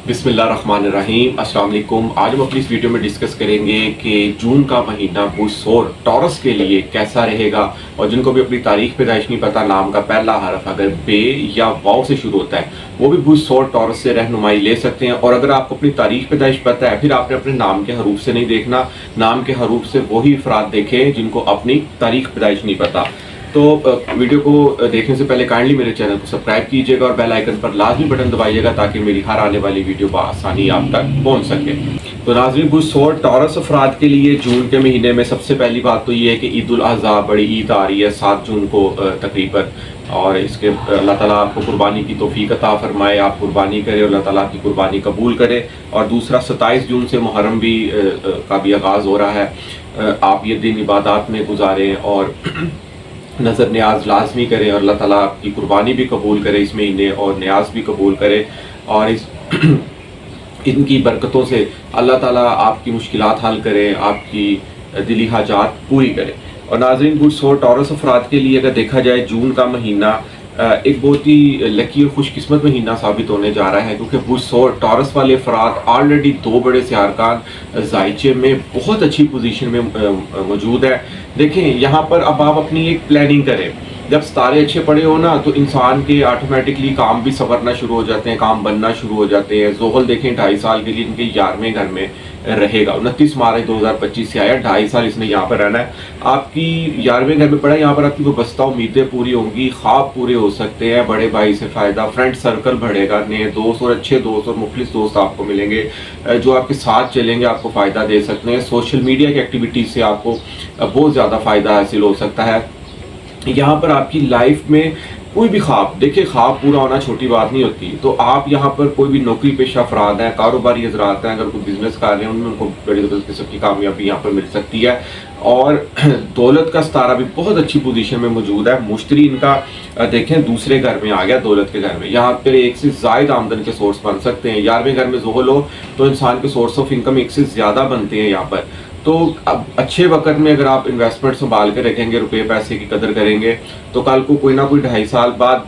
बिस्मिल्लाहिर्रहमानिर्रहीम। अस्सलाम वालेकुम। आज हम अपनी इस वीडियो में डिस्कस करेंगे कि जून का महीना बुसौर टॉरस के लिए कैसा रहेगा। और जिनको भी अपनी तारीख पैदाइश नहीं पता, नाम का पहला हरफ अगर बे या वाव से शुरू होता है वो भी बुसौर टॉरस से रहनुमाई ले सकते हैं। और अगर आपको अपनी तारीख पैदाइश पता है, फिर आपने अपने नाम के हरूफ से नहीं देखना, नाम के हरूफ से वही अफराद देखें जिनको अपनी तारीख पैदाइश नहीं पता। तो वीडियो को देखने से पहले काइंडली मेरे चैनल को सब्सक्राइब कीजिएगा और बेल आइकन पर लाजमी बटन दबाइएगा ताकि मेरी हर आने वाली वीडियो बआसानी आप तक पहुंच सके। तो नाज़रीन, बुसौर टॉरस अफराद के लिए जून के महीने में सबसे पहली बात तो ये है कि ईद उल अज़हा बड़ी ईद आ रही है 7 जून को तकरीबन। और इसके अल्लाह ताला आपको कुर्बानी की तौफीक अता फरमाए, आप कुर्बानी करें और अल्लाह ताला की कुर्बानी कबूल करे। और दूसरा 27 जून से मुहर्रम भी का भी आगाज़ हो रहा है। आप ये दिन इबादत में गुजारें और नज़र न्याज लाजमी करें और अल्लाह ताला आपकी कुर्बानी भी कबूल करे इस महीने और न्याज भी कबूल करे। और इस इनकी बरकतों से अल्लाह ताला आपकी मुश्किलात हल करे, आपकी दिली हाजात पूरी करे। और नाज़रीन, बुसौर टॉरस अफराद के लिए अगर देखा जाए जून का महीना एक बहुत ही लकी और खुशकिस्मत महीना साबित होने जा रहा है, क्योंकि बुसौर टॉरस वाले अफराद ऑलरेडी 2 बड़े सियारकान ज़ाइचे में बहुत अच्छी पोजीशन में मौजूद है। देखें, यहाँ पर अब आप अपनी एक प्लानिंग करें। जब सितारे अच्छे पड़े हो ना तो इंसान के ऑटोमेटिकली काम भी संवरना शुरू हो जाते हैं, काम बनना शुरू हो जाते हैं। ज़ोहल देखें 2.5 साल के लिए इनके 11वें घर में रहेगा। 29 मार्च 2025 से आया, 2.5 साल इसने यहाँ पर रहना है। आपकी 11वें घर में पड़ा, यहाँ पर आपकी वाबस्ता उम्मीदें पूरी होंगी, ख्वाब पूरे हो सकते हैं, बड़े भाई से फ़ायदा, फ्रेंड सर्कल बढ़ेगा, नए दोस्त और अच्छे दोस्त और मुखलिस दोस्त आपको मिलेंगे जो आपके साथ चलेंगे, आपको फ़ायदा दे सकते हैं। सोशल मीडिया की एक्टिविटीज़ से आपको बहुत ज़्यादा फ़ायदा हासिल हो सकता है। यहाँ पर आपकी लाइफ में कोई भी ख्वाब, देखिए ख्वाब पूरा होना छोटी बात नहीं होती। तो आप यहाँ पर कोई भी नौकरी पेशा अफराद हैं, कारोबारी हजरात हैं, अगर कोई बिजनेस कर रहे हैं उनमें उनको बड़ी ज़बरदस्त किस्म की कामयाबी यहाँ पर मिल सकती है। और दौलत का सितारा भी बहुत अच्छी पोजीशन में मौजूद है। मुश्तरी इनका देखें दूसरे घर में आ गया, दौलत के घर में। यहाँ पर एक से ज़ायद आमदन के सोर्स बन सकते हैं। 11वें घर में ज़ोहल हो तो इंसान के सोर्स ऑफ इनकम एक से ज़्यादा बनते हैं यहाँ पर। तो अब अच्छे वक्त में अगर आप इन्वेस्टमेंट संभाल के रखेंगे, रुपए पैसे की कदर करेंगे, तो कल को कोई ना कोई 2.5 साल बाद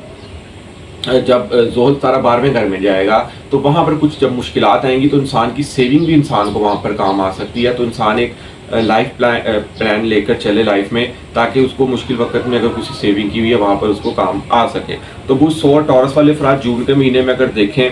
जब ज़ोहल तारा 12वें घर में जाएगा तो वहाँ पर कुछ जब मुश्किलात आएंगी तो इंसान की सेविंग भी इंसान को वहाँ पर काम आ सकती है। तो इंसान एक लाइफ प्लान लेकर चले लाइफ में, ताकि उसको मुश्किल वक्त में अगर कुछ सेविंग की हुई है वहाँ पर उसको काम आ सके। तो बुसौर टॉरस वाले अफराद जून के महीने में अगर देखें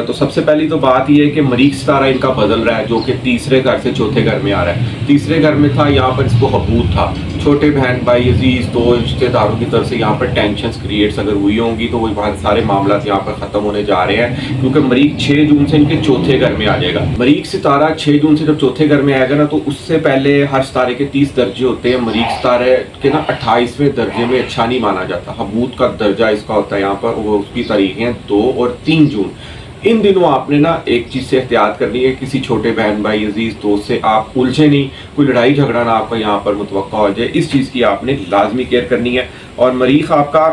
तो सबसे पहली तो बात यह है कि मरीख सितारा इनका बदल रहा है, जो कि तीसरे घर से चौथे घर में आ रहा है। तीसरे घर में था, यहाँ पर इसको हबूत था। छोटे बहन भाई अजीज दो रिश्तेदारों की तरफ से यहाँ पर टेंशन क्रिएट्स अगर हुई होंगी तो वही बहुत सारे मामला यहाँ पर ख़त्म होने जा रहे हैं, क्योंकि मरीख 6 जून से इनके चौथे घर में आ जाएगा। मरीख सितारा 6 जून से जब चौथे घर में आएगा ना, तो उससे पहले हर सितारे के 30 दर्जे होते हैं। मरीख सितारे के ना 28वें दर्जे में अच्छा नहीं माना जाता। हबूत का दर्जा इसका होता है यहाँ पर, वो उसकी तारीखें 2 और 3 जून। इन दिनों आपने ना एक चीज़ से एहतियात करनी है, किसी छोटे बहन भाई अजीज दोस्त से आप उलझे नहीं, कोई लड़ाई झगड़ा ना आपका यहाँ पर मुतवक्का हो जाए। इस चीज़ की आपने लाजमी केयर करनी है। और मरीख आपका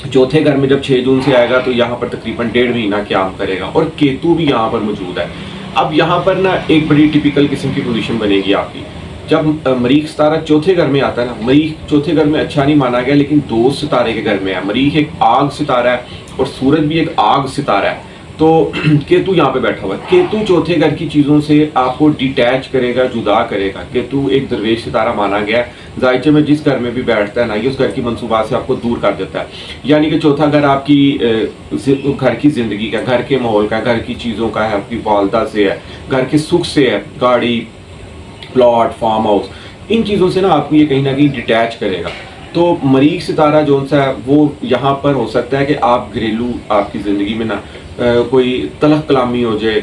चौथे घर में जब 6 जून से आएगा तो यहाँ पर तकरीबन 1.5 महीना क़याम करेगा। और केतु भी यहाँ पर मौजूद है। अब यहाँ पर ना एक बड़ी टिपिकल किस्म की पोजीशन बनेगी आपकी। जब मरीख सितारा चौथे घर में आता है ना, मरीख चौथे घर में अच्छा नहीं माना गया, लेकिन 2 सितारे के घर में है। मरीख एक आग सितारा है और सूरज भी एक आग सितारा है। तो केतु यहाँ पे बैठा हुआ है। केतु चौथे घर की चीज़ों से आपको डिटैच करेगा, जुदा करेगा। केतु एक दरवेश सितारा माना गया है। ज़ाइचे में जिस घर में भी बैठता है ना, ये उस घर की मनसूबात से आपको दूर कर देता है। यानी कि चौथा घर आपकी घर की ज़िंदगी का, घर के माहौल का, घर की चीज़ों का है, आपकी वालदा से है, घर के सुख से है, गाड़ी, प्लॉट, फार्म हाउस, इन चीज़ों से ना आपको ये कहीं ना कहीं डिटैच करेगा। तो मरीख सितारा जो सा है वो यहाँ पर हो सकता है कि आप घरेलू आपकी ज़िंदगी में ना कोई तलख कलामी हो जाए,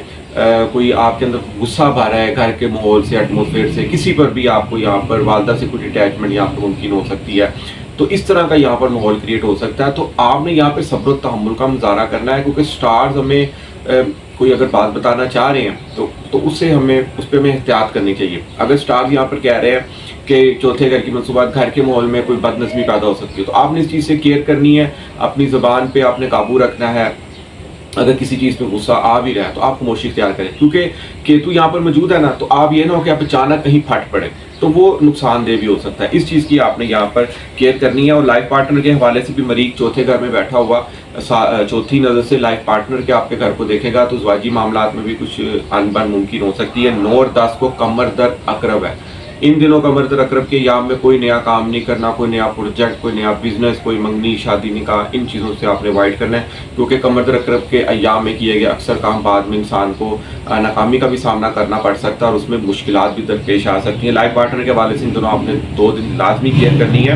कोई आपके अंदर गुस्सा भरा है घर के माहौल से, एटमोसफेयर से, किसी पर भी आपको यहाँ पर वालदा से कुछ अटैचमेंट यहाँ पर मुमकिन हो सकती है। तो इस तरह का यहाँ पर माहौल क्रिएट हो सकता है। तो आपने यहाँ पर सब्र और तहम्मुल का मुजाहरा करना है, क्योंकि स्टार्स हमें कोई अगर बात बताना चाह रहे हैं तो उससे हमें उस पर हमें एहतियात करनी चाहिए। अगर स्टार्स यहाँ पर कह रहे हैं कि चौथे घर की मनसूबात, घर के माहौल में कोई बदनज़मी पैदा हो सकती है, तो आपने इस चीज़ से केयर करनी है, अपनी ज़बान पे आपने काबू रखना है। अगर किसी चीज़ पे गुस्सा आ भी रहा है तो आप खामोशी इख्तियार करें, क्योंकि केतु यहाँ पर मौजूद है ना, तो आप ये ना हो कि आप अचानक कहीं फट पड़े। تو وہ نقصان دہ بھی ہو سکتا ہے. اس چیز کی آپ نے یہاں پر کیئر کرنی ہے. اور لائف پارٹنر کے حوالے سے بھی مریخ چوتھے گھر میں بیٹھا ہوا چوتھی نظر سے لائف پارٹنر کے آپ کے گھر کو دیکھے گا تو ازواجی معاملات میں بھی کچھ انبن ممکن ہو سکتی ہے. 9 اور 10 کو قمر در عقرب ہے. ان دنوں قمر در عقرب کے ایام میں کوئی نیا کام نہیں کرنا, کوئی نیا پروجیکٹ, کوئی نیا بزنس, کوئی منگنی, شادی, نکاح, ان چیزوں سے آپ نے اوائڈ کرنا ہے, کیونکہ قمر در عقرب کے ایام میں کیے گئے اکثر کام بعد میں انسان کو ناکامی کا بھی سامنا کرنا پڑ سکتا ہے اور اس میں مشکلات بھی درپیش آ سکتی ہیں. لائف پارٹنر کے حوالے سے ان دنوں آپ نے 2 دن لازمی کیئر کرنی ہے,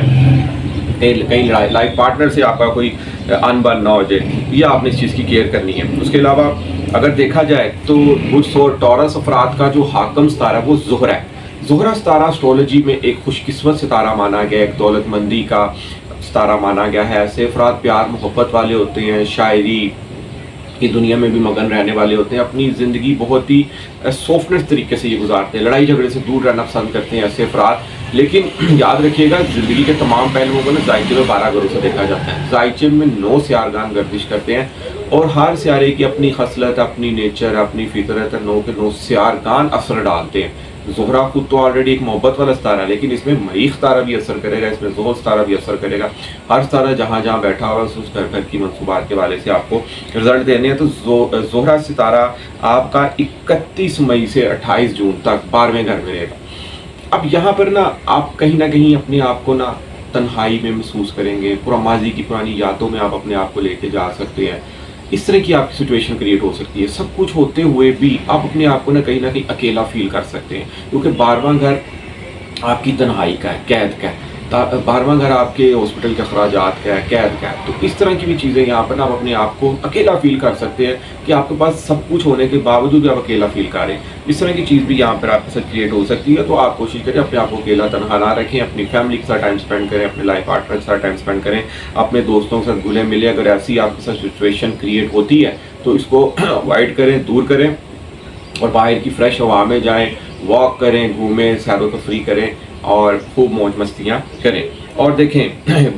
کہیں لائف پارٹنر سے آپ کا کوئی انبن نہ ہو جائے, یہ آپ نے اس چیز کی کیئر کرنی ہے. اس کے علاوہ اگر دیکھا جائے تو برج اور ٹورس افراد کا جو حاکم ستارہ ہے وہ زہرہ ہے. زہرہ ستارہ اسٹرولوجی میں ایک خوش قسمت ستارہ مانا گیا ہے, ایک دولت مندی کا ستارہ مانا گیا ہے. ایسے افراد پیار محبت والے ہوتے ہیں, شاعری کی دنیا میں بھی مگن رہنے والے ہوتے ہیں, اپنی زندگی بہت ہی سافٹنس طریقے سے یہ گزارتے ہیں, لڑائی جھگڑے سے دور رہنا پسند کرتے ہیں ایسے افراد. لیکن یاد رکھیے گا زندگی کے تمام پہلوؤں کو نا ذائچے میں 12 گھروں سے دیکھا جاتا ہے. ذائچے میں 9 سیارگان گردش کرتے ہیں اور ہر سیارے کی اپنی خصلت, اپنی نیچر, اپنی فطرت, 9 کے 9 سیارگان اثر ڈالتے ہیں. زہرہ خود تو آلریڈی ایک محبت والا ستارہ ہے, لیکن اس میں مریخ ستارہ بھی اثر کرے گا, اس میں زحل ستارہ بھی اثر کرے گا. ہر ستارہ جہاں جہاں بیٹھا ہوا ہے اس گھر کی منصوبات کے والے سے آپ کو رزلٹ دینے ہیں. تو زہرہ ستارہ آپ کا 31 مئی سے 28 جون تک 12ویں گھر میں رہے گا. اب یہاں پر نا آپ کہیں نہ کہیں اپنے آپ کو نا تنہائی میں محسوس کریں گے, پورا ماضی کی پرانی یادوں میں آپ اپنے آپ کو لے کے جا سکتے ہیں. اس طرح کی آپ کی سچویشن کریٹ ہو سکتی ہے. سب کچھ ہوتے ہوئے بھی آپ اپنے آپ کو نہ کہیں اکیلا فیل کر سکتے ہیں, کیونکہ 12واں گھر آپ کی تنہائی کا ہے, قید کا ہے. 12واں گھر آپ کے ہاسپٹل کے اخراجات کا ہے, قید کا ہے. تو اس طرح کی بھی چیزیں یہاں پر آپ اپنے آپ کو اکیلا فیل کر سکتے ہیں کہ آپ کے پاس سب کچھ ہونے کے باوجود بھی آپ اکیلا فیل کر رہے ہیں. اس طرح کی چیز بھی یہاں پر آپ کے ساتھ کریٹ ہو سکتی ہے. تو آپ کوشش کریں اپنے آپ کو اکیلا تنہا نہ رکھیں, اپنی فیملی کے ساتھ ٹائم اسپینڈ کریں, اپنے لائف پارٹنر کے ساتھ ٹائم اسپینڈ کریں, اپنے دوستوں کے ساتھ گلے ملے. اگر ایسی آپ کے ساتھ سچویشن کریٹ ہوتی ہے تو اس کو اوائڈ کریں, دور کریں اور باہر کی فریش ہوا میں جائیں, واک کریں, گھومیں, سیر و تفریح کریں اور خوب موج مستیاں کریں. اور دیکھیں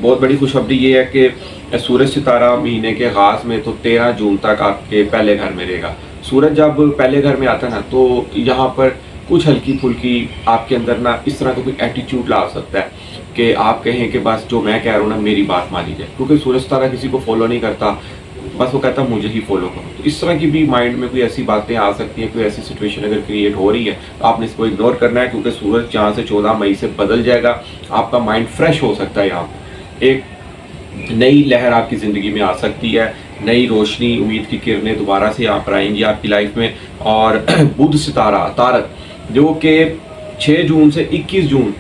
بہت بڑی خوشخبری یہ ہے کہ سورج ستارہ مہینے کے آغاز میں تو 13 جون تک آپ کے پہلے گھر میں رہے گا. سورج جب پہلے گھر میں آتا ہے نا تو یہاں پر کچھ ہلکی پھلکی آپ کے اندر نا اس طرح کا کوئی ایٹیٹیوڈ لا سکتا ہے کہ آپ کہیں کہ بس جو میں کہہ رہا ہوں نا میری بات مانی جائے, کیونکہ سورج ستارہ کسی کو فالو نہیں کرتا, بس وہ کہتا ہے مجھے ہی فالو کرو. تو اس طرح کی بھی مائنڈ میں کوئی ایسی باتیں آ سکتی ہیں, کوئی ایسی سچویشن اگر کریٹ ہو رہی ہے تو آپ نے اس کو اگنور کرنا ہے, کیونکہ سورج جہاں سے 14 مئی سے بدل جائے گا آپ کا مائنڈ فریش ہو سکتا ہے. یہاں ایک نئی لہر آپ کی زندگی میں آ سکتی ہے, نئی روشنی, امید کی کرنیں دوبارہ سے یہاں پر آئیں گی آپ کی لائف میں. اور بدھ ستارہ عطارد جو کہ 6 جون سے 21 جون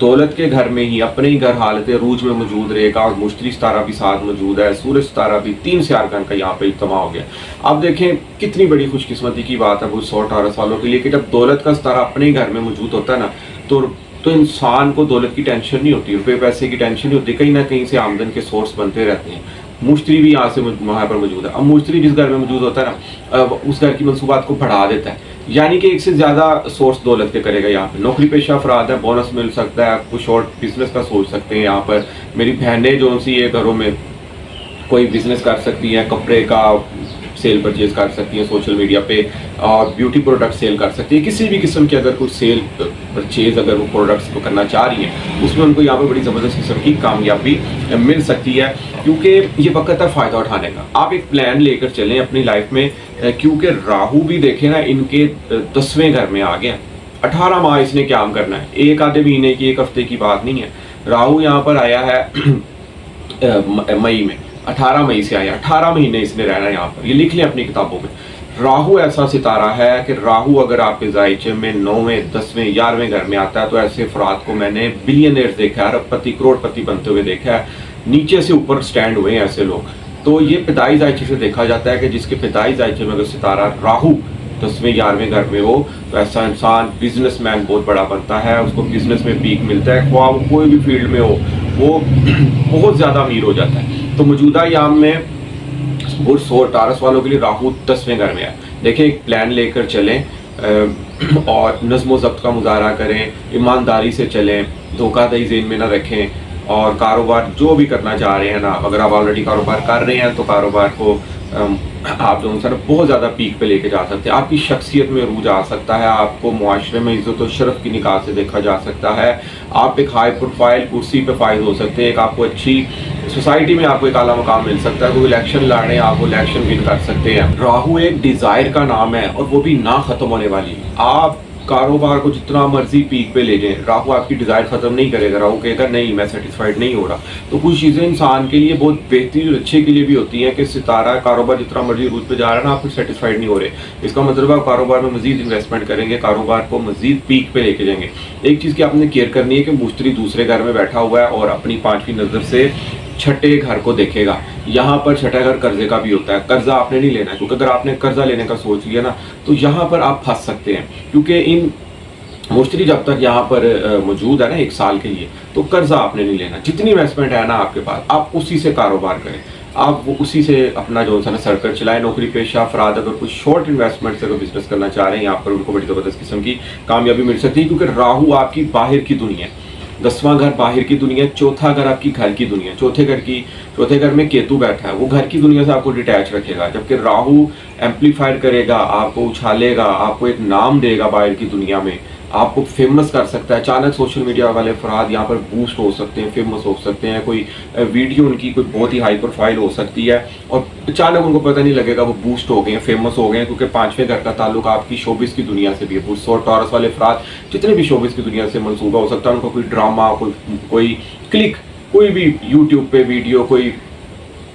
دولت کے گھر میں ہی اپنے ہی گھر حالت عروج میں موجود رہے گا, اور مشتری ستارہ بھی ساتھ موجود ہے, سورج ستارہ بھی, 3 سیارگان کا یہاں پہ اجتماع ہو گیا. اب دیکھیں کتنی بڑی خوش قسمتی کی بات ہے وہ 118 سالوں کے لیے کہ جب دولت کا ستارہ اپنے ہی گھر میں موجود ہوتا ہے نا تو انسان کو دولت کی ٹینشن نہیں ہوتی, روپے پیسے کی ٹینشن نہیں ہوتی, کہیں نہ کہیں سے آمدن کے سورس بنتے رہتے ہیں. مشتری بھی یہاں سے وہاں پر موجود ہے. اب مشتری جس گھر میں موجود ہوتا ہے نا اس گھر کی منصوبات کو بڑھا دیتا ہے, یعنی کہ ایک سے زیادہ سورس دولت کے کرے گا. یہاں پہ نوکری پیشہ افراد ہے, بونس مل سکتا ہے, کچھ اور بزنس کا سوچ سکتے ہیں. یہاں پر میری بہنیں جو سی یہ گھروں میں کوئی بزنس کر سکتی ہیں, کپڑے کا سیل پرچیز کر سکتی ہیں سوشل میڈیا پہ, اور بیوٹی پروڈکٹ سیل کر سکتی ہیں. کسی بھی قسم کی اگر کوئی سیل پرچیز اگر وہ پروڈکٹس کو کرنا چاہ رہی ہیں اس میں ان کو یہاں پہ بڑی زبردست قسم کی کامیابی مل سکتی ہے, کیونکہ یہ وقت ہے فائدہ اٹھانے کا. آپ ایک پلان لے کر چلیں اپنی لائف میں, کیونکہ راہو بھی دیکھیں نا ان کے 10ویں گھر میں آ گیا. 18 ماہ اس نے قیام کرنا ہے, ایک آدھے مہینے کی, ایک ہفتے کی بات نہیں ہے. راہو یہاں پر آیا ہے مئی میں, 18 مئی سے آیا, 18 مہینے اس نے رہنا ہے یہاں پر. یہ لکھ لیں اپنی کتابوں میں. راہو ایسا ستارہ ہے کہ راہو اگر آپ کے ذائچے میں 9ویں 10ویں 11ویں گھر میں آتا ہے تو ایسے افراد کو میں نے بلینئرز دیکھا ہے, ارب پتی کروڑ پتی بنتے ہوئے دیکھا ہے, نیچے سے اوپر سٹینڈ ہوئے ہیں ایسے لوگ. تو یہ پیدائش ذائچے سے دیکھا جاتا ہے کہ جس کے پیدائش ذائچے میں اگر ستارہ راہو 10ویں 11ویں گھر میں ہو تو ایسا انسان بزنس مین بہت بڑا بنتا ہے, اس کو بزنس میں پیک ملتا ہے, خواہ وہ کوئی بھی فیلڈ میں ہو وہ بہت زیادہ امیر ہو جاتا ہے. تو موجودہ ایام میں برج اور ٹارس والوں کے لیے راہو 10ویں گھر میں ہے. دیکھیں ایک پلان لے کر چلیں اور نظم و ضبط کا مظاہرہ کریں, ایمانداری سے چلیں, دھوکہ دہی ذہن میں نہ رکھیں, اور کاروبار جو بھی کرنا چاہ رہے ہیں نا, اگر آپ آلریڈی کاروبار کر رہے ہیں تو کاروبار کو آپ جو ہے ना बहुत ज़्यादा पीक पे लेके जा सकते हैं। आपकी शख्सियत में रूज आ सकता है, आपको मुआशरे में इज़्ज़त और शरफ की निगाह से देखा जा सकता है, आप एक हाई प्रोफाइल कुर्सी पे फाइज हो सकते हैं, एक आपको अच्छी सोसाइटी में आपको एक आला मकाम मिल सकता है, कोई इलेक्शन लड़े आप वो इलेक्शन विन कर सकते हैं। राहु एक डिज़ायर का नाम है और वो भी ना ख़त्म होने वाली। आप कारोबार को जितना मर्जी पीक पे ले जाएं, राहु आपकी डिज़ायर ख़त्म नहीं करेगा। राहु कहेगा नहीं मैं सेटिस्फाइड नहीं हो रहा। तो कुछ चीज़ें इंसान के लिए बहुत बेहतरीन अच्छे के लिए भी होती हैं कि सितारा कारोबार जितना मर्जी रूट पे जा रहा है ना, आप फिर सेटिस्फाइड नहीं हो रहे। इसका मतलब आप कारोबार में मजीद इन्वेस्टमेंट करेंगे, कारोबार को मजीद पीक पे लेके जाएंगे। एक चीज़ की आपने केयर करनी है कि मुश्तरी दूसरे घर में बैठा हुआ है और अपनी पाँचवीं नज़र से छठे घर को देखेगा। यहाँ पर छठा घर कर्जे का भी होता है, कर्जा आपने नहीं लेना है, क्योंकि अगर आपने कर्जा लेने का सोच लिया ना तो यहाँ पर आप फंस सकते हैं। क्योंकि इन मुश्तरी जब तक यहाँ पर मौजूद है ना 1 साल के लिए, तो कर्जा आपने नहीं लेना। जितनी इन्वेस्टमेंट है ना आपके पास, आप उसी से कारोबार करें, आप वो उसी से अपना जो है ना सर्कल चलाएं। नौकरी पेशा अफराद अगर कुछ शॉर्ट इन्वेस्टमेंट से अगर बिजनेस करना चाह रहे हैं, यहाँ पर उनको बड़ी ज़बरदस्त किस्म की कामयाबी मिल सकती है, क्योंकि राहु आपकी बाहर की दुनिया है। 10वां घर बाहर की दुनिया, चौथा घर आपकी घर की दुनिया। चौथे घर में केतु बैठा है, वो घर की दुनिया से आपको डिटैच रखेगा, जबकि राहु एम्पलीफाइड करेगा, आपको उछालेगा, आपको एक नाम देगा बाहर की दुनिया में, आपको फेमस कर सकता है। अचानक सोशल मीडिया वाले अफराद यहाँ पर बूस्ट हो सकते हैं, फेमस हो सकते हैं, कोई वीडियो उनकी कोई बहुत ही हाई प्रोफाइल हो सकती है और अचानक उनको पता नहीं लगेगा वो बूस्ट हो गए हैं, फेमस हो गए हैं, क्योंकि 5वें घर का ताल्लुक आपकी शोबिस की दुनिया से भी है। बुध और टॉरस वाले अफराद जितने भी शोबिस की दुनिया से मंसूबा हो सकता है, उनको कोई ड्रामा, कोई क्लिक, कोई भी यूट्यूब पे वीडियो, कोई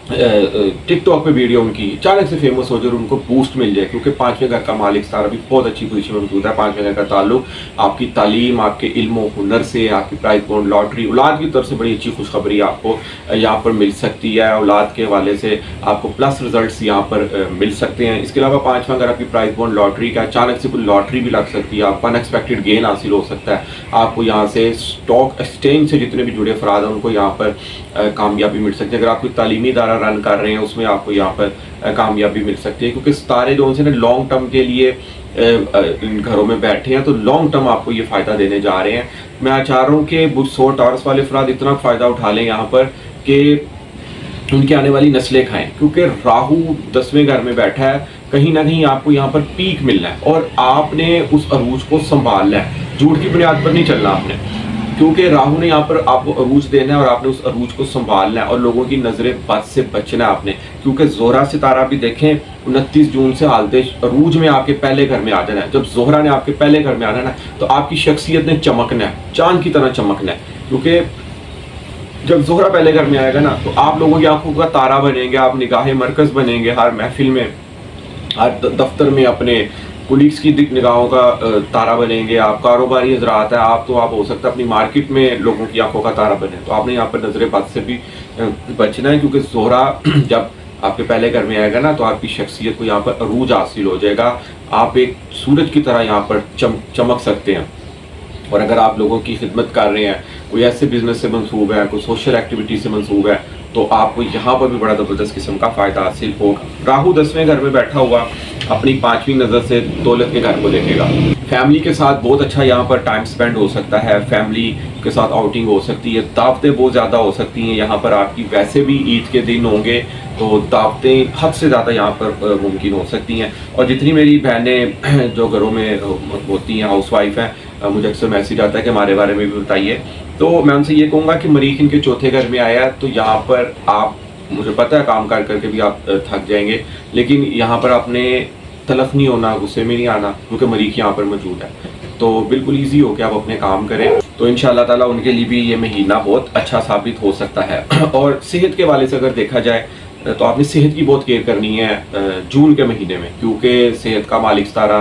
टिकटॉक पे वीडियो उनकी अचानक से फेमस हो जाए, उनको बूस्ट मिल जाए, क्योंकि 5वें घर का मालिक सितारा भी बहुत अच्छी पोजीशन में मौजूद है। 5वें घर का ताल्लुक आपकी तालीम, आपके इल्म और हुनर से, आपकी प्राइज बॉन्ड लॉटरी, औलाद की तरफ से बड़ी अच्छी खुशखबरी आपको यहाँ पर मिल सकती है। औलाद के हवाले से आपको प्लस रिजल्ट्स यहाँ पर मिल सकते हैं। इसके अलावा 5वां घर आपकी प्राइज बॉन्ड लॉटरी का, अचानक से कोई लॉटरी भी लग सकती है, आपको अनएक्सपेक्टेड गेन हासिल हो सकता है। आपको यहाँ से स्टॉक एक्सचेंज से जितने भी जुड़े अफराद हैं उनको यहाँ पर कामयाबी मिल सकती है। अगर आप कोई तालीमी इदारा रन कर रहे हैं, उसमें आपको यहाँ पर कामयाबी मिल सकती है, क्योंकि सितारे जो उनसे ना लॉन्ग टर्म के लिए इन घरों में बैठे हैं, तो लॉन्ग टर्म आपको ये फ़ायदा देने जा रहे हैं। मैं चाह रहा हूँ कि बुध टॉरस वाले अफराद इतना फ़ायदा उठा लें यहाँ पर कि उनकी आने वाली नस्लें खाएं, क्योंकि राहु 10वें घर में बैठा है। कहीं ना कहीं आपको यहाँ पर पीक मिलना है और आपने उस अरूज को संभालना है, झूठ की बुनियाद पर नहीं चलना आपने, क्योंकि राहु ने यहाँ पर आपको अरूज देना है और आपने उस अरूज को संभालना है और लोगों की नज़रें बद से बचना है आपने। क्योंकि जोहरा सितारा भी देखें 29 जून से हालते अरूज में आपके पहले घर में आ जाना है। जब जोहरा ने आपके पहले घर में आना है ना, तो आपकी शख्सियत ने चमकना है, चांद की तरह चमकना है। क्योंकि जब जोहरा पहले घर में आएगा ना, तो आप लोगों की आंखों का तारा बनेंगे, आप निगाह मरकज़ बनेंगे, हर महफिल में, हर दफ्तर में अपने कुलीग्स की निगाहों का तारा बनेंगे। आप कारोबारी हजरात है, आप हो सकता है अपनी मार्केट में लोगों की आंखों का तारा बने। तो आपने यहाँ पर नजर बद से भी बचना है, क्योंकि जोहरा जब आपके पहले घर में आएगा ना, तो आपकी शख्सियत को यहाँ पर अरूज हासिल हो जाएगा। आप एक सूरज की तरह यहाँ पर चमक सकते हैं। और अगर आप लोगों की खिदमत कर रहे हैं, कोई ऐसे बिजनेस से मंसूब है, कोई सोशल एक्टिविटी से मंसूब है, तो आपको यहाँ पर भी बड़ा ज़बरदस्त किस्म का फ़ायदा हासिल होगा। राहु 10वें घर में बैठा हुआ अपनी 5वीं नज़र से दौलत के घर को देखेगा। फैमिली के साथ बहुत अच्छा यहाँ पर टाइम स्पेंड हो सकता है, फैमिली के साथ आउटिंग हो सकती है, दावतें बहुत ज़्यादा हो सकती हैं यहाँ पर आपकी। वैसे भी ईद के दिन होंगे तो दावतें हद से ज़्यादा यहाँ पर मुमकिन हो सकती हैं। और जितनी मेरी बहनें जो घरों में होती हैं, हाउस वाइफ हैं, मुझे अक्सर मैसेज आता है कि हमारे बारे में भी बताइए, तो मैं उनसे ये कहूँगा कि मरीख इनके चौथे घर में आया है, तो यहाँ पर आप, मुझे पता है काम कर करके भी आप थक जाएंगे, लेकिन यहाँ पर आपने तलख नहीं होना, गुस्से में नहीं आना, क्योंकि मरीख यहाँ पर मौजूद है। तो बिल्कुल ईजी हो कि आप अपने काम करें, तो इंशाअल्लाह ताला उनके लिए भी ये महीना बहुत अच्छा साबित हो सकता है। और सेहत के वाले से अगर देखा जाए तो आपने सेहत की बहुत केयर करनी है जून के महीने में, क्योंकि सेहत का मालिक सितारा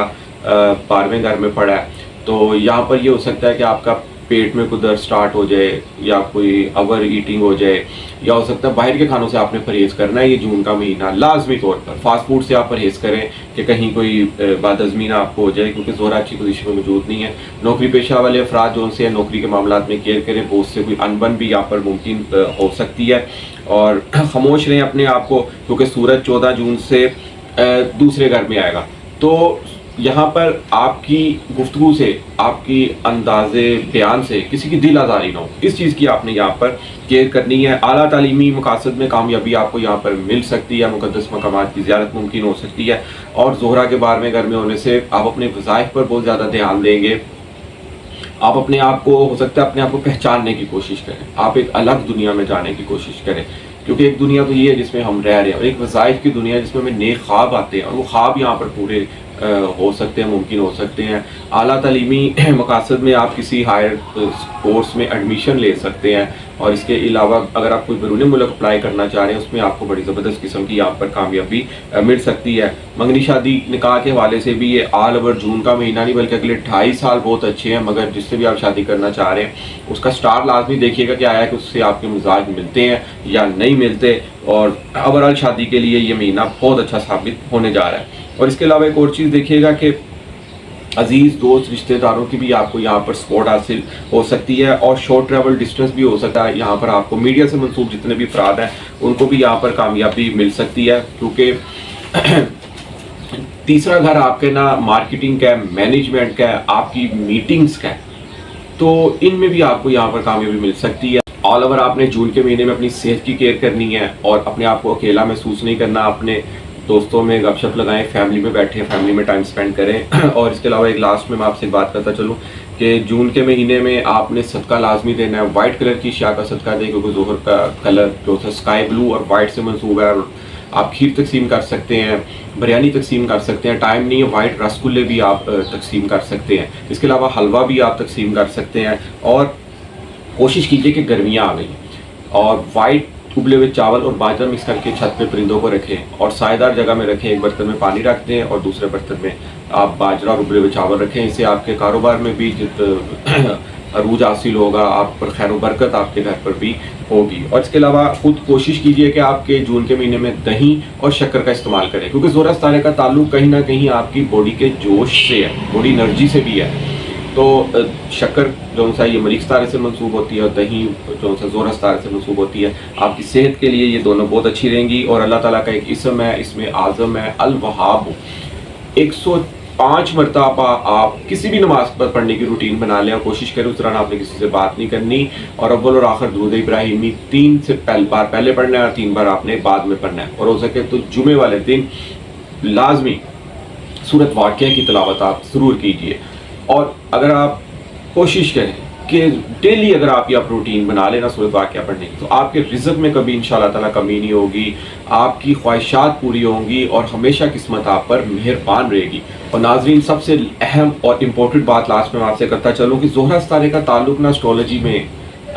12वें घर में पड़ा है। तो यहाँ पर ये हो सकता है कि आपका पेट में कोई दर्द स्टार्ट हो जाए, या कोई ओवर ईटिंग हो जाए, या हो सकता है बाहर के खानों से आपने परहेज़ करना है। ये जून का महीना लाजमी तौर पर फास्ट फूड से आप परहेज़ करें कि कहीं कोई बदहज़मी ना आपको हो जाए, क्योंकि ज़ोरा अच्छी पोजीशन में मौजूद नहीं है। नौकरी पेशा वाले अफराद जो उनसे नौकरी के मामला में केयर करें, बहुत से कोई अनबन भी यहाँ पर मुमकिन हो सकती है। और खामोश रहें अपने आप को, क्योंकि सूरज 14 जून से दूसरे घर में आएगा। तो یہاں پر آپ کی گفتگو سے، آپ کی انداز بیان سے کسی کی دل آزاری نہ ہو، اس چیز کی آپ نے یہاں پر کیئر کرنی ہے۔ اعلیٰ تعلیمی مقاصد میں کامیابی آپ کو یہاں پر مل سکتی ہے، مقدس مقامات کی زیارت ممکن ہو سکتی ہے، اور زہرہ کے بارے میں گھر میں ہونے سے آپ اپنے وظائف پر بہت زیادہ دھیان دیں گے۔ آپ اپنے آپ کو، ہو سکتا ہے اپنے آپ کو پہچاننے کی کوشش کریں، آپ ایک الگ دنیا میں جانے کی کوشش کریں، کیونکہ ایک دنیا تو یہ ہے جس میں ہم رہ رہے ہیں، اور ایک وظائف کی دنیا ہے جس میں ہمیں نیک خواب آتے ہیں، اور وہ خواب یہاں پر پورے ہو سکتے ہیں، ممکن ہو سکتے ہیں۔ اعلیٰ تعلیمی مقاصد میں آپ کسی ہائر کورس میں ایڈمیشن لے سکتے ہیں، اور اس کے علاوہ اگر آپ کوئی بیرون ملک اپلائی کرنا چاہ رہے ہیں، اس میں آپ کو بڑی زبردست قسم کی یہاں پر کامیابی مل سکتی ہے۔ منگنی شادی نکاح کے حوالے سے بھی یہ آل اوور جون کا مہینہ نہیں بلکہ اگلے 2.5 سال بہت اچھے ہیں، مگر جس سے بھی آپ شادی کرنا چاہ رہے ہیں اس کا سٹار لازمی دیکھیے گا کہ آیا کہ اس سے آپ کے مزاج ملتے ہیں یا نہیں ملتے، اور اوورآل شادی کے لیے یہ مہینہ بہت اچھا ثابت ہونے جا رہا ہے۔ اور اس کے علاوہ ایک اور چیز دیکھیے گا کہ عزیز دوست رشتہ داروں کی بھی آپ کو یہاں پر سپورٹ حاصل ہو سکتی ہے، اور شارٹ ٹریول ڈسٹینس بھی ہو سکتا ہے۔ یہاں پر آپ کو میڈیا سے منسوب جتنے بھی افراد ہیں ان کو بھی یہاں پر کامیابی مل سکتی ہے، کیونکہ تیسرا گھر آپ کے نا مارکیٹنگ کا ہے، مینجمنٹ کا ہے، آپ کی میٹنگز کا ہے، تو ان میں بھی آپ کو یہاں پر کامیابی مل سکتی ہے۔ آل اوور آپ نے جون کے مہینے میں اپنی صحت کی کیئر کرنی ہے، اور اپنے آپ کو اکیلا محسوس نہیں کرنا، اپنے دوستوں میں گپ شپ لگائیں، فیملی میں بیٹھیں، فیملی میں ٹائم سپینڈ کریں۔ اور اس کے علاوہ ایک لاسٹ میں آپ سے بات کرتا چلوں کہ جون کے مہینے میں آپ نے صدقہ لازمی دینا ہے، وائٹ کلر کی اشیاء کا صدقہ دیں، کیونکہ ظہر کا کلر جو تھا اسکائی بلو اور وائٹ سے منسوب ہے۔ آپ کھیر تقسیم کر سکتے ہیں، بریانی تقسیم کر سکتے ہیں، ٹائم نہیں ہے وائٹ رسگلے بھی آپ تقسیم کر سکتے ہیں، اس کے علاوہ حلوہ بھی آپ تقسیم کر سکتے ہیں۔ اور کوشش کیجئے کہ گرمیاں آ گئی اور وائٹ ابلے ہوئے چاول اور باجرہ مکس کر کے چھت پہ پرندوں کو رکھیں، اور سائے دار جگہ میں رکھیں، ایک برتن میں پانی رکھ دیں اور دوسرے برتن میں آپ باجرہ اور ابلے ہوئے چاول رکھیں۔ اس سے آپ کے کاروبار میں بھی عروج حاصل ہوگا، آپ پر خیر و برکت آپ کے گھر پر بھی ہوگی۔ اور اس کے علاوہ خود کوشش کیجئے کہ آپ کے جون کے مہینے میں دہی اور شکر کا استعمال کریں، کیونکہ زہرہ ستارے کا تعلق کہیں نہ کہیں آپ کی باڈی کے جوش سے ہے، باڈی انرجی سے بھی ہے۔ تو شکر جو سا یہ مریخ ستارے سے منسوب ہوتی ہے، اور دہی جو سا زہرہ ستارے سے منسوب ہوتی ہے، آپ کی صحت کے لیے یہ دونوں بہت اچھی رہیں گی۔ اور اللہ تعالیٰ کا ایک اسم ہے، اسم اعظم ہے الوہاب، 105 مرتبہ آپ کسی بھی نماز پر پڑھنے کی روٹین بنا لیں، اور کوشش کریں اس دوران آپ نے کسی سے بات نہیں کرنی، اور اول اور آخر درود ابراہیمی 3 سے بار پہلے پڑھنا ہے اور 3 بار آپ نے بعد میں پڑھنا ہے۔ اور ہو سکے تو جمعے والے دن لازمی سورۃ واقعہ کی تلاوت آپ ضرور کیجئے۔ اور اگر آپ کوشش کریں کہ ڈیلی اگر آپ یہ روٹین بنا لینا سورۃ واقعہ پڑھنے کی، تو آپ کے رزق میں کبھی انشاءاللہ تعالیٰ کمی نہیں ہوگی، آپ کی خواہشات پوری ہوں گی، اور ہمیشہ قسمت آپ پر مہربان رہے گی۔ اور ناظرین، سب سے اہم اور امپورٹنٹ بات لاسٹ میں آپ سے کرتا چلوں کہ زہرہ ستارے کا تعلق نا اسٹرالوجی میں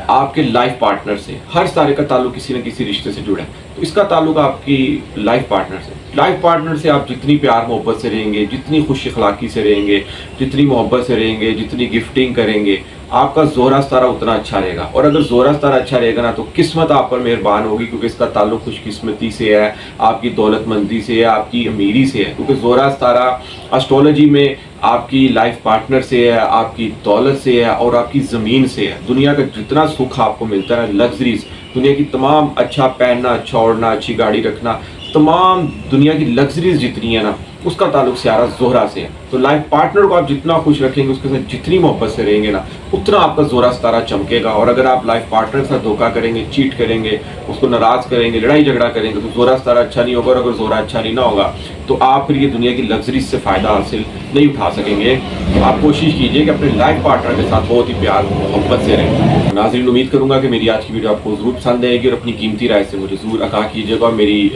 آپ کے لائف پارٹنر سے، ہر ستارے کا تعلق کسی نہ کسی رشتے سے جڑا ہے، تو اس کا تعلق آپ کی لائف پارٹنر سے۔ لائف پارٹنر سے آپ جتنی پیار محبت سے رہیں گے، جتنی خوش اخلاقی سے رہیں گے، جتنی محبت سے رہیں گے، جتنی گفٹنگ کریں گے، آپ کا زہرہ ستارہ اتنا اچھا رہے گا۔ اور اگر زہرہ ستارہ اچھا رہے گا نا تو قسمت آپ پر مہربان ہوگی، کیونکہ اس کا تعلق خوش قسمتی سے ہے، آپ کی دولت مندی سے ہے، آپ کی امیری سے ہے، کیونکہ زہرہ ستارہ اسٹرالوجی میں آپ کی لائف پارٹنر سے ہے، آپ کی دولت سے ہے، اور آپ کی زمین سے ہے۔ دنیا کا جتنا سکھ آپ کو ملتا ہے، لگژریز، دنیا کی تمام اچھا پہننا، اچھا اوڑھنا، اچھی گاڑی رکھنا، تمام دنیا کی لگژریز جتنی ہے نا، اس کا تعلق سیارہ زہرہ سے ہے۔ تو لائف پارٹنر کو آپ جتنا خوش رکھیں گے، اس کے ساتھ جتنی محبت سے رہیں گے نا، اتنا آپ کا زہرہ ستارہ چمکے گا۔ اور اگر آپ لائف پارٹنر کے ساتھ دھوکہ کریں گے، چیٹ کریں گے، اس کو ناراض کریں گے، لڑائی جھگڑا کریں گے، تو زہرہ ستارہ اچھا نہیں ہوگا، اور اگر زہرہ اچھا نہیں نہ ہوگا تو آپ پھر یہ دنیا کی لگژریز سے فائدہ حاصل نہیں اٹھا سکیں گے۔ تو آپ کوشش کیجئے کہ اپنے لائف پارٹنر کے ساتھ بہت ہی پیار محبت سے رہیں۔ ناظرین، امید کروں گا کہ میری آج کی ویڈیو آپ کو ضرور پسند آئے گی، اور اپنی قیمتی رائے سے مجھے ضرور آگاہ کیجیے گا، اور میری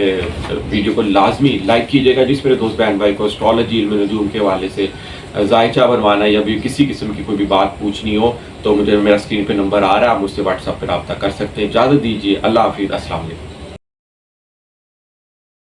ویڈیو کو لازمی لائک کیجیے گا۔ جس میرے دوست بہن بھائی کو اسٹرالوجی، علم نجوم کے حوالے سے ذائچہ بنوانا یا بھی کسی قسم کی کوئی بھی بات پوچھنی ہو تو مجھے میرا اسکرین پہ نمبر آ رہا ہے، آپ مجھ سے واٹس ایپ پہ رابطہ کر سکتے ہیں۔ اجازت دیجیے، اللہ حافظ، السلام علیکم۔